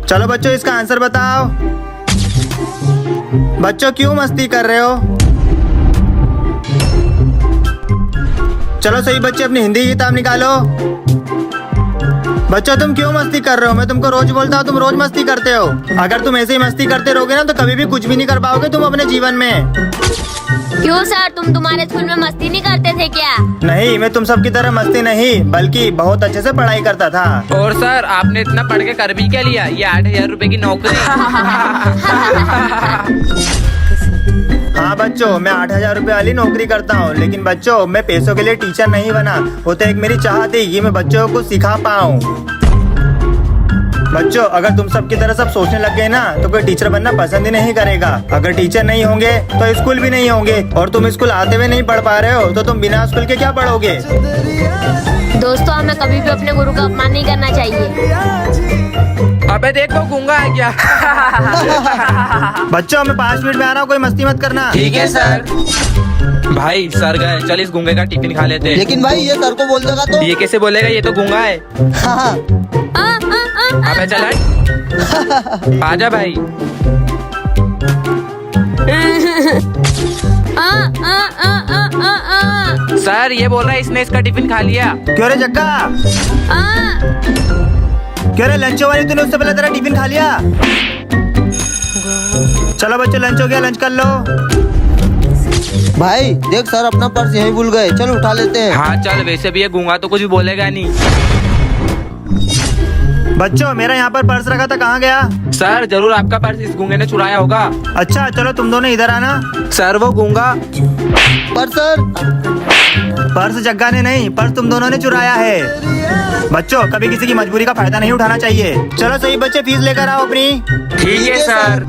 चलो बच्चों इसका आंसर बताओ। बच्चों क्यों मस्ती कर रहे हो? चलो सही बच्चे अपनी हिंदी की किताब निकालो। बच्चों तुम क्यों मस्ती कर रहे हो? मैं तुमको रोज बोलता हूँ तुम रोज मस्ती करते हो। अगर तुम ऐसे ही मस्ती करते रहोगे ना तो कभी भी कुछ भी नहीं कर पाओगे तुम अपने जीवन में। क्यों सर, तुम्हारे स्कूल में मस्ती नहीं करते थे क्या? नहीं, मैं तुम सबकी तरह मस्ती नहीं बल्कि बहुत अच्छे से पढ़ाई करता था। और सर आपने इतना पढ़ के कर भी क्या लिया? ये 8,000 रुपए की नौकरी। हाँ बच्चों, मैं 8,000 रुपए वाली नौकरी करता हूँ, लेकिन बच्चों मैं पैसों के लिए टीचर नहीं बना। वो तो एक मेरी चाहत थी कि मैं बच्चों को सिखा पाऊँ। बच्चों अगर तुम सबकी तरह सब सोचने लग गए ना तो कोई टीचर बनना पसंद ही नहीं करेगा। अगर टीचर नहीं होंगे तो स्कूल भी नहीं होंगे, और तुम स्कूल आते हुए नहीं पढ़ पा रहे हो तो तुम बिना स्कूल के क्या पढ़ोगे? दोस्तों हमें कभी भी अपने गुरु का अपमान नहीं करना चाहिए। अबे देखो गूंगा है क्या? बच्चों मैं 5 मिनट में आ रहा हूँ, कोई मस्ती मत करना। ठीक है सर। भाई सर गए, चल इस गूंगे का टिफिन खा लेते हैं। लेकिन भाई ये सर को बोल देगा तो? ये कैसे बोलेगा, ये तो गूंगा है। हाँ। अबे चल हट। आजा भाई। सर ये बोल रहा है इसने इसका टिफिन खा लिया। क्यों रे जग्गा? क्यों रे लंच वाली तूने उससे पहले तेरा टिफिन खा लिया? चलो बच्चों लंच हो गया, लंच कर लो। भाई देख सर अपना पर्स यहीं भूल गए, चल उठा लेते हैं। हाँ चल, वैसे भी ये गूंगा तो कुछ भी बोलेगा नहीं। बच्चों मेरा यहाँ पर पर्स रखा था, कहाँ गया? सर जरूर आपका पर्स इस गूंगे ने चुराया होगा। अच्छा चलो तुम दोनों इधर आना। सर वो गूंगा। पर सर पर्स जग्गा ने नहीं, पर्स तुम दोनों ने चुराया है। बच्चों कभी किसी की मजबूरी का फायदा नहीं उठाना चाहिए। चलो सही बच्चे फीस लेकर आओ अपनी। ठीक है सर।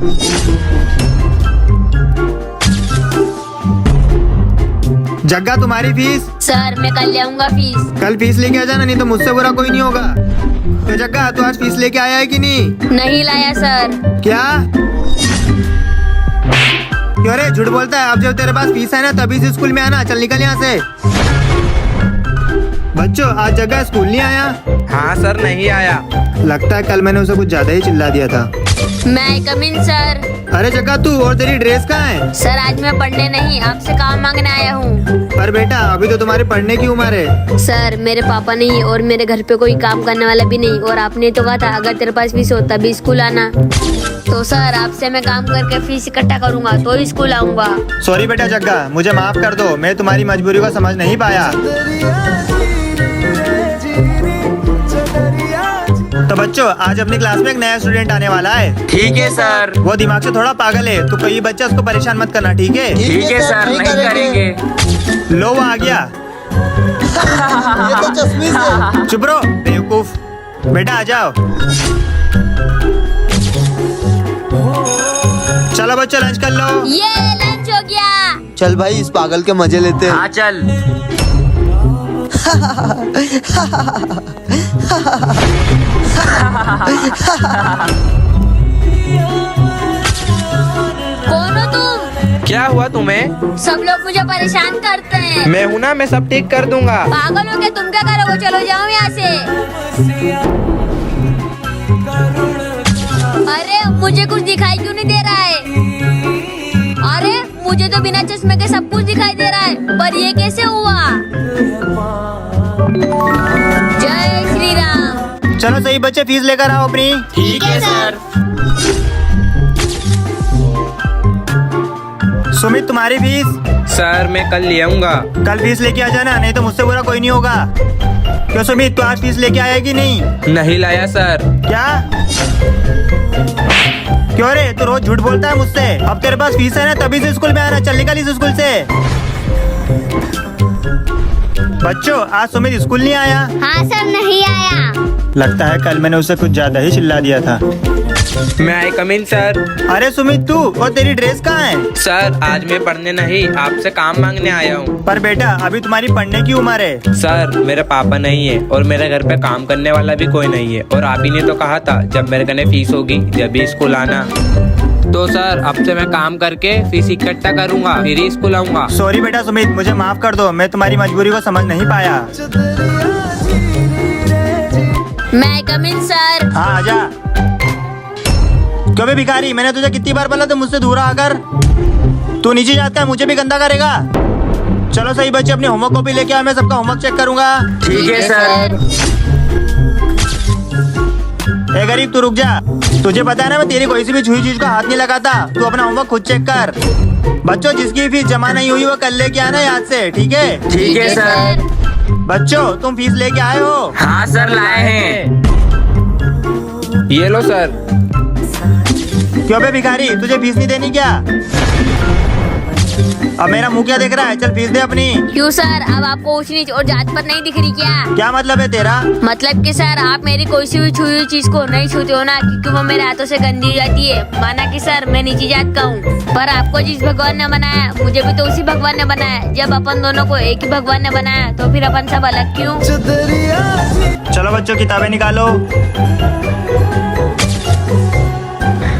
जग्गा तुम्हारी फीस? सर मैं कल ले आऊंगा फीस। कल फीस लेके आ जाना, नहीं तो मुझसे बुरा कोई नहीं होगा। तो जग्गा तू आज फीस लेके आया है कि नहीं? नहीं लाया सर। क्या? क्यों रे झूठ बोलता है? अब जब तेरे पास फीस है ना तभी से स्कूल में आना। चल निकल यहाँ से। बच्चों आज जग्गा स्कूल नहीं आया? हाँ सर नहीं आया। लगता है कल मैंने उसे कुछ ज्यादा ही चिल्ला दिया था। मैं कम इन सर। अरे जग्गा तू, और तेरी ड्रेस कहाँ है? सर आज मैं पढ़ने नहीं आपसे काम मांगने आया हूँ। पर बेटा अभी तो तुम्हारे पढ़ने की उम्र है। सर मेरे पापा नहीं और मेरे घर पे कोई काम करने वाला भी नहीं, और आपने तो कहा था अगर तेरे पास फीस हो तभी स्कूल आना। तो सर आपसे मैं काम करके फीस इकट्ठा करूँगा तो ही स्कूल आऊँगा। सॉरी बेटा जग्गा, मुझे माफ कर दो, मैं तुम्हारी मजबूरी को समझ नहीं पाया। तो बच्चों आज अपनी क्लास में एक नया स्टूडेंट आने वाला है। ठीक है सर। वो दिमाग से थोड़ा पागल है, तो कोई बच्चा उसको परेशान मत करना, ठीक है? ठीक है सर, नहीं करेंगे। लो वो आ गया। ये तो चश्मे से। चुप रहो बेवकूफ। बेटा आ जाओ। चलो बच्चों लंच कर लो। ये लंच हो गया। चल भाई इस पागल के मजे लेते हैं। हाँ चल। कौन हो तुम? क्या हुआ तुम्हें? सब लोग मुझे परेशान करते हैं। मैं हूँ ना, मैं सब ठीक कर दूंगा। पागल हो गए तुम, क्या करोगे? चलो जाओ यहाँ से। अरे मुझे कुछ दिखाई क्यों नहीं दे रहा है? अरे मुझे तो बिना चश्मे के सब कुछ दिखाई दे रहा है, पर ये कैसे हुआ? जय श्री राम। चलो सही बच्चे फीस लेकर आओ अपनी। ठीक है सर। सुमित तुम्हारी फीस? सर मैं कल ले आऊंगा। कल फीस लेके आ जाना, नहीं तो मुझसे बुरा कोई नहीं होगा। क्यों सुमित तू आज फीस लेके आया कि नहीं? नहीं लाया सर। क्या? क्यों रे तू रोज झूठ बोलता है मुझसे। अब तेरे पास फीस है ना तभी से स्कूल में आना। चल निकल इस स्कूल से। बच्चों आज सुमित स्कूल नहीं आया? हाँ सर नहीं आया। लगता है कल मैंने उसे कुछ ज्यादा ही चिल्ला दिया था। मैं आई कम इन सर। अरे सुमित तू, और तेरी ड्रेस कहाँ है? सर आज मैं पढ़ने नहीं आपसे काम मांगने आया हूँ। पर बेटा अभी तुम्हारी पढ़ने की उम्र है। सर मेरे पापा नहीं है और मेरे घर पे काम करने वाला भी कोई नहीं है, और आप ही ने तो कहा था जब मेरे कने फीस होगी जब भी स्कूल आना। तो सर अब से मैं काम करके फीस इकट्ठा करूँगा फिर ही स्कूल आऊँगा। सॉरी बेटा सुमित, मुझे माफ कर दो, मैं तुम्हारी मजबूरी को समझ नहीं पाया। मैं कम इन सर। हाँ आजा। क्यों बे भिखारी, मैंने तुझे कितनी बार बोला तो मुझसे दूर आकर। तू नीचे जाता है, मुझे भी गंदा करेगा। चलो सही बच्चे, अपनी होमवर्क कॉपी लेके आओ, मैं सबका होमवर्क चेक करूंगा। ठीक है सर। ए गरीब तू रुक जा, तुझे पता है ना मैं तेरी कोई सी भी छुई चीज को हाथ नहीं लगाता। तू अपना होमवर्क खुद चेक कर। बच्चों जिसकी फीस जमा नहीं हुई वो कल लेके आना याद से, ठीक है? ठीक है सर। बच्चों तुम फीस लेके आए हो? हाँ सर लाए हैं। ये लो सर। क्यों बे भिखारी, तुझे फीस नहीं देनी क्या? अब मेरा मुंह क्या देख रहा है, चल फीस दे अपनी। क्यों सर, अब आपको ऊंच नीच और जात पर नहीं दिख रही क्या? क्या मतलब है तेरा? मतलब कि सर आप मेरी कोई सी भी छुई हुई चीज को नहीं छूते हो ना, क्योंकि वो मेरे हाथों से गंदी हो जाती है। माना कि सर मैं नीची जात का हूँ, पर आपको जिस भगवान ने बनाया मुझे भी तो उसी भगवान ने बनाया। जब अपन दोनों को एक ही भगवान ने बनाया तो फिर अपन सब अलग क्यों? चलो बच्चों किताबें निकालो।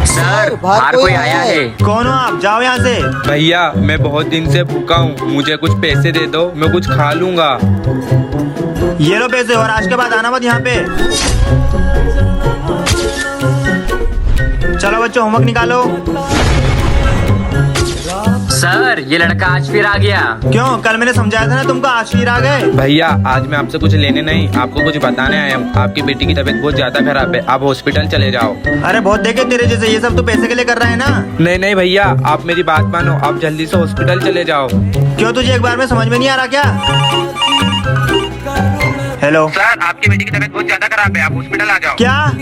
सर बाहर कोई आया है। कौन हो आप, जाओ यहाँ से। भैया मैं बहुत दिन से भूखा हूँ, मुझे कुछ पैसे दे दो, मैं कुछ खा लूंगा। ये लो पैसे, और आज के बाद आना मत यहाँ पे। चलो बच्चों होमवर्क निकालो। सर ये लड़का आज फिर आ गया। क्यों, कल मैंने समझाया था ना तुमको, आज फिर आ गए। भैया आज मैं आपसे कुछ लेने नहीं, आपको कुछ बताने आया हूँ। आपकी बेटी की तबीयत बहुत ज्यादा खराब है, आप हॉस्पिटल चले जाओ। अरे बहुत देखे तेरे जैसे, ये सब तो पैसे के लिए कर रहा है ना। नहीं नहीं भैया, आप मेरी बात मानो, आप जल्दी से हॉस्पिटल चले जाओ। क्यों, तुझे एक बार में समझ में नहीं आ रहा क्या? हेलो सर आपकी बेटी की तबीयत बहुत ज्यादा खराब है, आप हॉस्पिटल आ जाओ। क्या?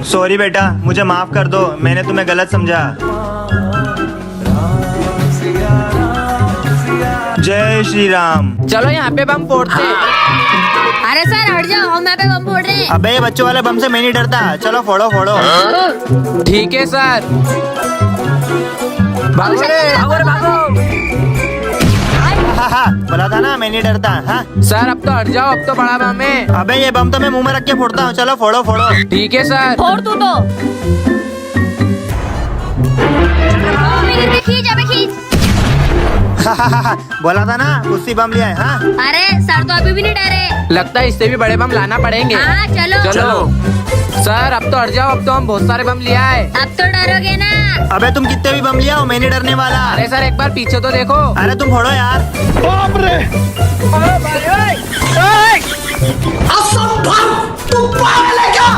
सॉरी बेटा, मुझे माफ कर दो, मैंने तुम्हें गलत समझा। जय श्री राम। चलो यहाँ पे बम फोड़ते। अरे सर हट जाओ, हम यहाँ पे बम फोड़ रहे हैं। अबे ये बच्चों वाले बम से मैं नहीं डरता। चलो फोड़ो फोड़ो। ठीक है सर। भागो रे, भागो। बोला था ना मैं नहीं डरता। हाँ सर अब तो हट जाओ, अब तो बड़ा बम है। अबे ये बम तो मैं मुंह में रख के फोड़ता हूँ। चलो फोड़ो फोड़ो। ठीक है सर। फोड़ तू तो। खींच अबे खींच। बोला था ना उसी बम लिया है। हाँ अरे सर तो अभी भी नहीं डरे। लगता है इससे भी बड़े बम लाना पड़ेंगे। हाँ चलो चलो सर अब तो हट जाओ, अब तो हम बहुत सारे बम लिया है। अब तो डरोगे ना। अबे तुम कितने भी बम लिया हो, मैं नहीं डरने वाला। अरे सर एक बार पीछे तो देखो। अरे तुम फोड़ो यार। बाप रे। तुम पागल है क्या?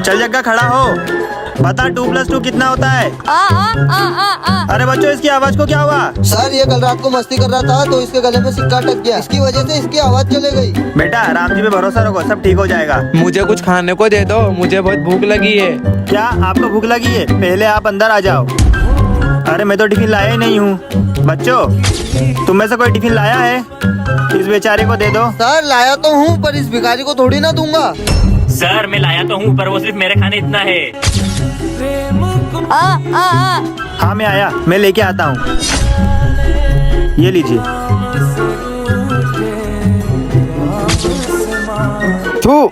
चल जग्गा खड़ा हो, बता 2+2 कितना होता है? अरे बच्चों इसकी आवाज को क्या हुआ? सर ये कल रात को मस्ती कर रहा था तो इसके गले में सिक्का अटक गया, इसकी वजह से इसकी आवाज चले गई। बेटा राम जी पे भरोसा रखो, सब ठीक हो जाएगा। मुझे कुछ खाने को दे दो, मुझे बहुत भूख लगी है। क्या आपको भूख लगी है? पहले आप अंदर आ जाओ। अरे मैं तो टिफिन लाया ही नहीं हूँ। बच्चों तुम में से कोई टिफिन लाया है? इस बेचारे को दे दो। सर लाया तो हूँ, पर इस भिखारी को थोड़ी ना दूंगा। सर मैं लाया तो हूँ, पर वो सिर्फ मेरे खाने इतना है। हाँ मैं आया, मैं लेके आता हूँ। ये लीजिए। थू,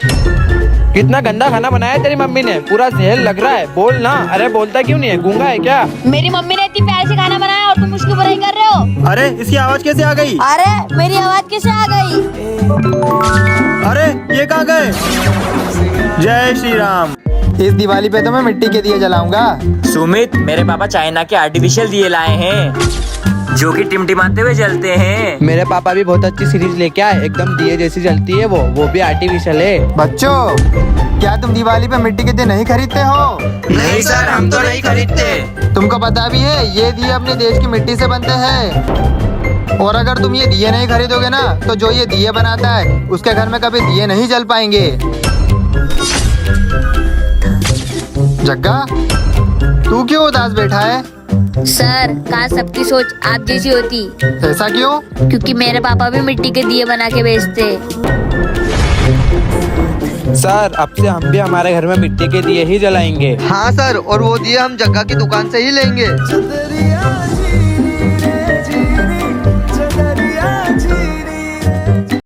कितना गंदा खाना बनाया तेरी मम्मी ने, पूरा जहर लग रहा है। बोल ना। अरे बोलता क्यों नहीं है, गूंगा है क्या? मेरी मम्मी ने इतनी प्यार से खाना बनाया और तुम उसकी बुराई कर रहे हो। अरे इसकी आवाज कैसे आ गई? अरे मेरी आवाज कैसे आ गई? अरे ये कहाँ गए? जय श्री राम। इस दिवाली पे तो मैं मिट्टी के दिए जलाऊंगा। सुमित मेरे पापा चाइना के आर्टिफिशियल दिए लाए हैं, जो कि टिमटिमाते हुए जलते हैं। मेरे पापा भी बहुत अच्छी सीरीज लेके आए, एकदम दिए जैसी जलती है वो भी आर्टिफिशियल है। बच्चों क्या तुम दिवाली पे मिट्टी के दिए नहीं खरीदते हो? नहीं सर हम तो नहीं खरीदते। तुमको पता भी है ये दिए अपने देश की मिट्टी से बनते हैं, और अगर तुम ये दिए नहीं खरीदोगे ना तो जो ये दिए बनाता है उसके घर में कभी दिए नहीं जल पाएंगे। जग्गा तू क्यों उदास बैठा है? सर काश सबकी सोच आप जैसी होती। ऐसा क्यों? क्योंकि मेरे पापा भी मिट्टी के दिए बना के बेचते। सर अब से हम भी हमारे घर में मिट्टी के दिए ही जलाएंगे। हाँ सर, और वो दिए हम जग्गा की दुकान से ही लेंगे।